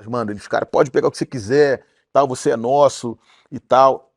mano, eles, cara, pode pegar o que você quiser, tal, você é nosso e tal.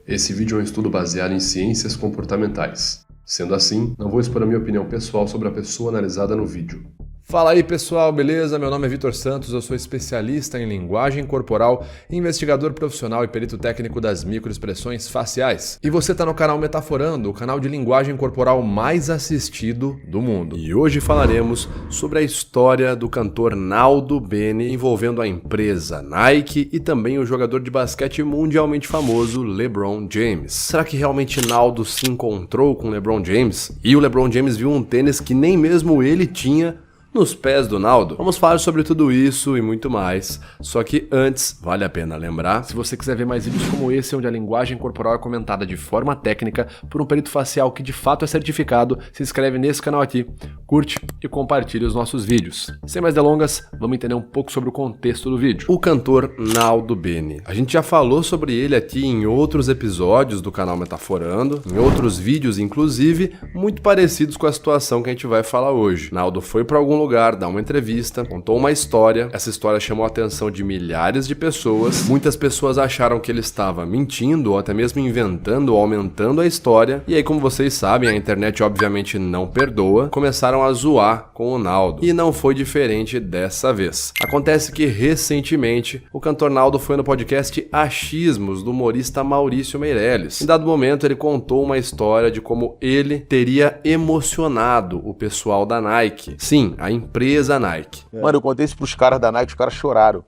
Esse vídeo é um estudo baseado em ciências comportamentais. Sendo assim, não vou expor a minha opinião pessoal sobre a pessoa analisada no vídeo. Fala aí pessoal, beleza? Meu nome é Vitor Santos, eu sou especialista em linguagem corporal, investigador profissional e perito técnico das microexpressões faciais. E você está no canal Metaforando, o canal de linguagem corporal mais assistido do mundo. E hoje falaremos sobre a história do cantor Naldo Bene envolvendo a empresa Nike e também o jogador de basquete mundialmente famoso LeBron James. Será que realmente Naldo se encontrou com LeBron James? E o LeBron James viu um tênis que nem mesmo ele tinha nos pés do Naldo? Vamos falar sobre tudo isso e muito mais. Só que antes, vale a pena lembrar, se você quiser ver mais vídeos como esse, onde a linguagem corporal é comentada de forma técnica por um perito facial que de fato é certificado, se inscreve nesse canal aqui, curte e compartilhe os nossos vídeos. Sem mais delongas, vamos entender um pouco sobre o contexto do vídeo. O cantor Naldo Bene. A gente já falou sobre ele aqui em outros episódios do canal Metaforando, em outros vídeos inclusive, muito parecidos com a situação que a gente vai falar hoje. Naldo foi para algum lugar, dar uma entrevista, contou uma história. Essa história chamou a atenção de milhares de pessoas. Muitas pessoas acharam que ele estava mentindo ou até mesmo inventando ou aumentando a história. E aí, como vocês sabem, a internet obviamente não perdoa. Começaram a zoar com o Naldo. E não foi diferente dessa vez. Acontece que recentemente o cantor Naldo foi no podcast Achismos do humorista Maurício Meirelles. Em dado momento ele contou uma história de como ele teria emocionado o pessoal da Nike. Sim, a empresa Nike. Mano, eu contei isso pros caras da Nike, os caras choraram.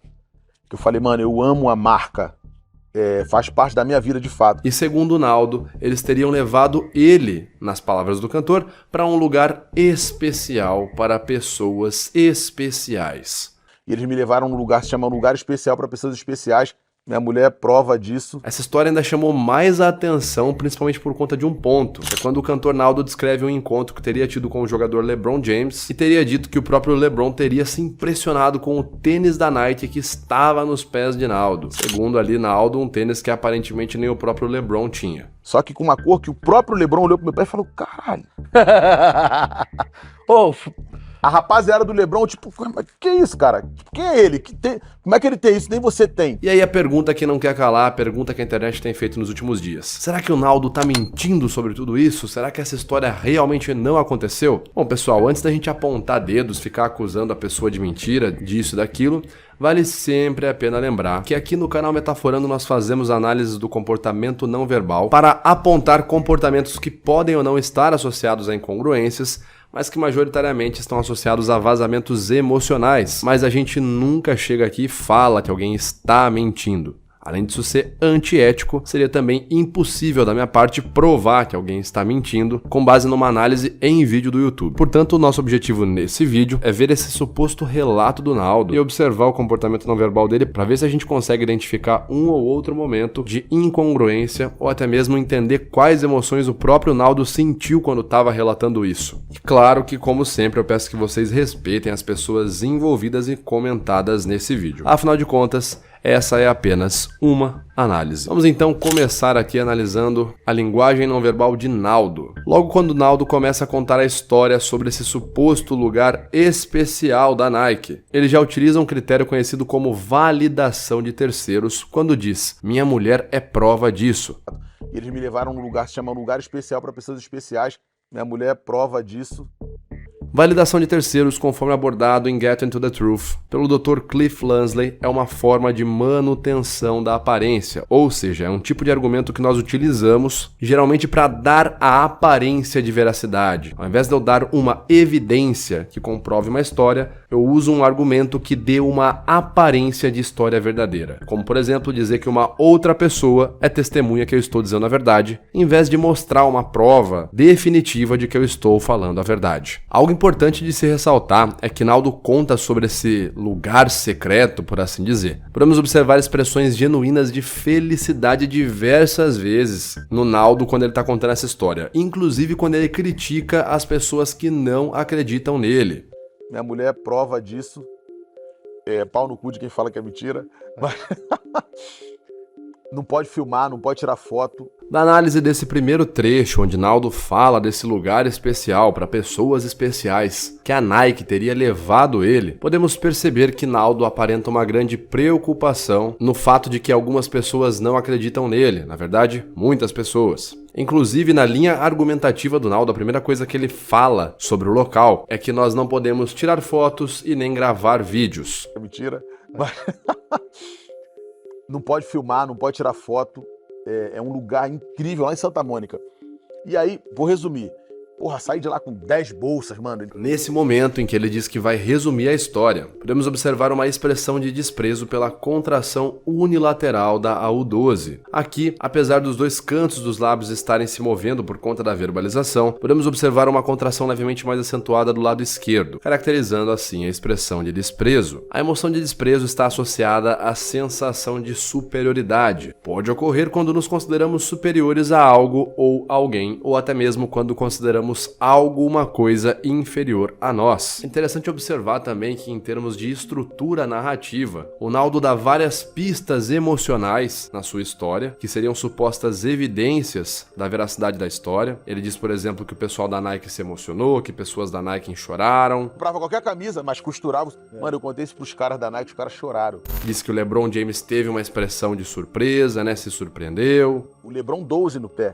Que eu falei, mano, eu amo a marca. Faz parte da minha vida de fato. E segundo o Naldo, eles teriam levado ele, nas palavras do cantor, para um lugar especial para pessoas especiais. E eles me levaram a um lugar que se chama Lugar Especial para Pessoas Especiais. Minha mulher é prova disso. Essa história ainda chamou mais a atenção, principalmente por conta de um ponto. É quando o cantor Naldo descreve um encontro que teria tido com o jogador LeBron James e teria dito que o próprio LeBron teria se impressionado com o tênis da Nike que estava nos pés de Naldo. Segundo ali Naldo, um tênis que aparentemente nem o próprio LeBron tinha. Só que com uma cor que o próprio LeBron olhou pro meu pé e falou, caralho. A rapaziada do LeBron, tipo, que isso, cara? Quem é ele? Como é que ele tem isso? Nem você tem. E aí a pergunta que não quer calar, a pergunta que a internet tem feito nos últimos dias. Será que o Naldo tá mentindo sobre tudo isso? Será que essa história realmente não aconteceu? Bom, pessoal, antes da gente apontar dedos, ficar acusando a pessoa de mentira, disso e daquilo, vale sempre a pena lembrar que aqui no canal Metaforando nós fazemos análises do comportamento não verbal para apontar comportamentos que podem ou não estar associados a incongruências, mas que majoritariamente estão associados a vazamentos emocionais. Mas a gente nunca chega aqui e fala que alguém está mentindo. Além disso ser antiético, seria também impossível da minha parte provar que alguém está mentindo com base numa análise em vídeo do YouTube. Portanto, o nosso objetivo nesse vídeo é ver esse suposto relato do Naldo e observar o comportamento não verbal dele para ver se a gente consegue identificar um ou outro momento de incongruência ou até mesmo entender quais emoções o próprio Naldo sentiu quando estava relatando isso. E claro que, como sempre, eu peço que vocês respeitem as pessoas envolvidas e comentadas nesse vídeo. Afinal de contas, essa é apenas uma análise. Vamos então começar aqui analisando a linguagem não verbal de Naldo. Logo quando Naldo começa a contar a história sobre esse suposto lugar especial da Nike, ele já utiliza um critério conhecido como validação de terceiros quando diz: minha mulher é prova disso. E eles me levaram a um lugar que se chama Lugar Especial para Pessoas Especiais. Minha mulher é prova disso. Validação de terceiros, conforme abordado em Get Into the Truth pelo Dr. Cliff Lansley, é uma forma de manutenção da aparência, ou seja, é um tipo de argumento que nós utilizamos geralmente para dar a aparência de veracidade. Ao invés de eu dar uma evidência que comprove uma história, eu uso um argumento que dê uma aparência de história verdadeira. Como, por exemplo, dizer que uma outra pessoa é testemunha que eu estou dizendo a verdade, em vez de mostrar uma prova definitiva de que eu estou falando a verdade. Algo importante de se ressaltar é que Naldo conta sobre esse lugar secreto, por assim dizer. Podemos observar expressões genuínas de felicidade diversas vezes no Naldo quando ele está contando essa história, inclusive quando ele critica as pessoas que não acreditam nele. Minha mulher é prova disso. Pau no cu de quem fala que é mentira. Não pode filmar, não pode tirar foto. Na análise desse primeiro trecho, onde Naldo fala desse lugar especial para pessoas especiais, que a Nike teria levado ele, podemos perceber que Naldo aparenta uma grande preocupação no fato de que algumas pessoas não acreditam nele, na verdade, muitas pessoas. Inclusive, na linha argumentativa do Naldo, a primeira coisa que ele fala sobre o local é que nós não podemos tirar fotos e nem gravar vídeos. Mentira. Não pode filmar, não pode tirar foto. É um lugar incrível lá em Santa Mônica. E aí, vou resumir. Porra, saí de lá com 10 bolsas, mano. Nesse momento em que ele diz que vai resumir a história, podemos observar uma expressão de desprezo pela contração unilateral da AU12. Aqui, apesar dos dois cantos dos lábios estarem se movendo por conta da verbalização, podemos observar uma contração levemente mais acentuada do lado esquerdo, caracterizando assim a expressão de desprezo. A emoção de desprezo está associada à sensação de superioridade. Pode ocorrer quando nos consideramos superiores a algo ou alguém, ou até mesmo quando consideramos alguma coisa inferior a nós. É interessante observar também que, em termos de estrutura narrativa, o Naldo dá várias pistas emocionais na sua história, que seriam supostas evidências da veracidade da história. Ele diz, por exemplo, que o pessoal da Nike se emocionou, que pessoas da Nike choraram. Comprava qualquer camisa, mas costurava. Mano, eu contei isso pros caras da Nike, os caras choraram. Diz que o LeBron James teve uma expressão de surpresa, né? Se surpreendeu. O LeBron 12 no pé.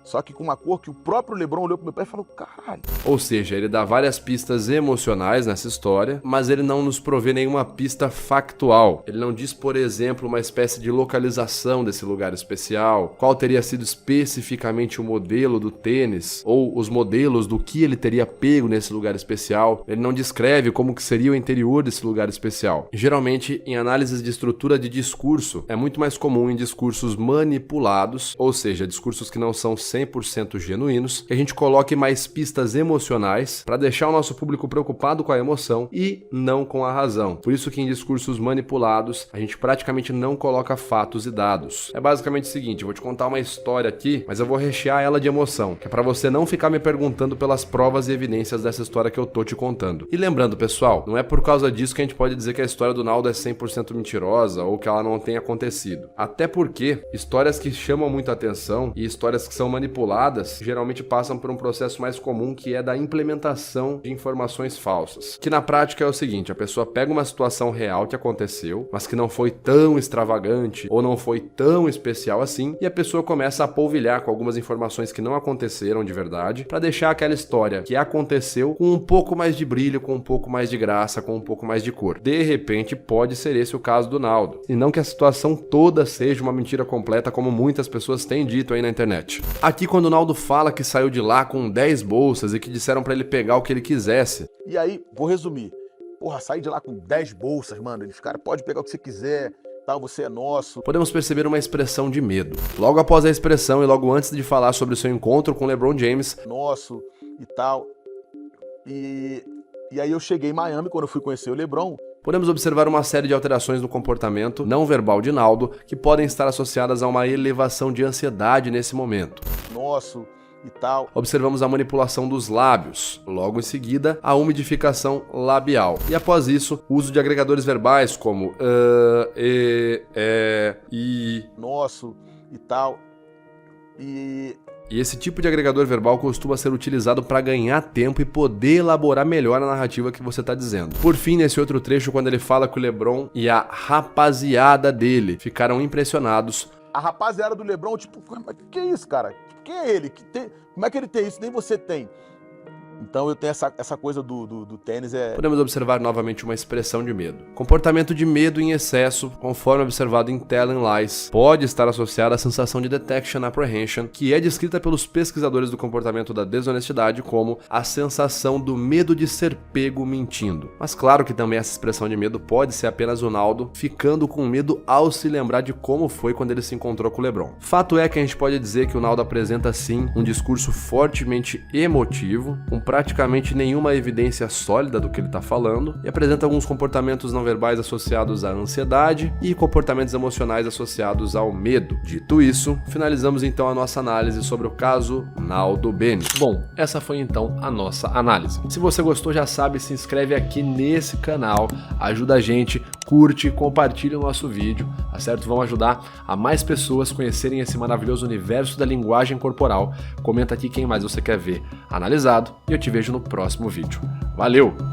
Só que com uma cor que o próprio LeBron olhou pro meu pé e falou, caralho. Ou seja, ele dá várias pistas emocionais nessa história, mas ele não nos provê nenhuma pista factual. Ele não diz, por exemplo, uma espécie de localização desse lugar especial, qual teria sido especificamente o modelo do tênis, ou os modelos do que ele teria pego nesse lugar especial. Ele não descreve como que seria o interior desse lugar especial. Geralmente, em análises de estrutura de discurso, é muito mais comum em discursos manipulados, ou seja, discursos que não são 100% genuínos, que a gente coloque mais pistas emocionais para deixar o nosso público preocupado com a emoção e não com a razão. Por isso que em discursos manipulados a gente praticamente não coloca fatos e dados. É basicamente o seguinte, eu vou te contar uma história aqui, mas eu vou rechear ela de emoção, que é para você não ficar me perguntando pelas provas e evidências dessa história que eu tô te contando. E lembrando, pessoal, não é por causa disso que a gente pode dizer que a história do Naldo é 100% mentirosa ou que ela não tenha acontecido. Até porque histórias que chamam muita atenção e histórias que são manipuladas geralmente passam por um processo mais comum, que é da implementação de informações falsas. Que na prática é o seguinte, a pessoa pega uma situação real que aconteceu, mas que não foi tão extravagante ou não foi tão especial assim, e a pessoa começa a polvilhar com algumas informações que não aconteceram de verdade, para deixar aquela história que aconteceu com um pouco mais de brilho, com um pouco mais de graça, com um pouco mais de cor. De repente, pode ser esse o caso do Naldo. E não que a situação toda seja uma mentira completa, como muitas pessoas têm dito aí na internet. Aqui, quando o Naldo fala que saiu de lá com 10 bolsas e que disseram pra ele pegar o que ele quisesse. E aí, vou resumir. Porra, saí de lá com 10 bolsas, mano. Eles, cara, pode pegar o que você quiser, tal, você é nosso. Podemos perceber uma expressão de medo. Logo após a expressão e logo antes de falar sobre o seu encontro com LeBron James. Nosso e tal. E aí eu cheguei em Miami, quando eu fui conhecer o LeBron. Podemos observar uma série de alterações no comportamento não verbal de Naldo que podem estar associadas a uma elevação de ansiedade nesse momento. Nosso e tal. Observamos a manipulação dos lábios, logo em seguida a umidificação labial. E após isso, o uso de agregadores verbais como i. Nosso e tal. E esse tipo de agregador verbal costuma ser utilizado para ganhar tempo e poder elaborar melhor a narrativa que você está dizendo. Por fim, nesse outro trecho, quando ele fala que o LeBron e a rapaziada dele ficaram impressionados. A rapaziada do LeBron, tipo, que é isso, cara? Quem é ele? Como é que ele tem isso? Nem você tem. Então eu tenho essa coisa do tênis. Podemos observar novamente uma expressão de medo. Comportamento de medo em excesso, conforme observado em Telling Lies, pode estar associado à sensação de detection apprehension, que é descrita pelos pesquisadores do comportamento da desonestidade como a sensação do medo de ser pego mentindo. Mas claro que também essa expressão de medo pode ser apenas o Naldo ficando com medo ao se lembrar de como foi quando ele se encontrou com o LeBron. Fato é que a gente pode dizer que o Naldo apresenta sim um discurso fortemente emotivo, com praticamente nenhuma evidência sólida do que ele está falando e apresenta alguns comportamentos não verbais associados à ansiedade e comportamentos emocionais associados ao medo. Dito isso, finalizamos então a nossa análise sobre o caso Naldo Beni. Bom, essa foi então a nossa análise. Se você gostou, já sabe, se inscreve aqui nesse canal, ajuda a gente, curte e compartilha o nosso vídeo, tá certo? Vamos ajudar a mais pessoas conhecerem esse maravilhoso universo da linguagem corporal. Comenta aqui quem mais você quer ver analisado e eu te vejo no próximo vídeo. Valeu!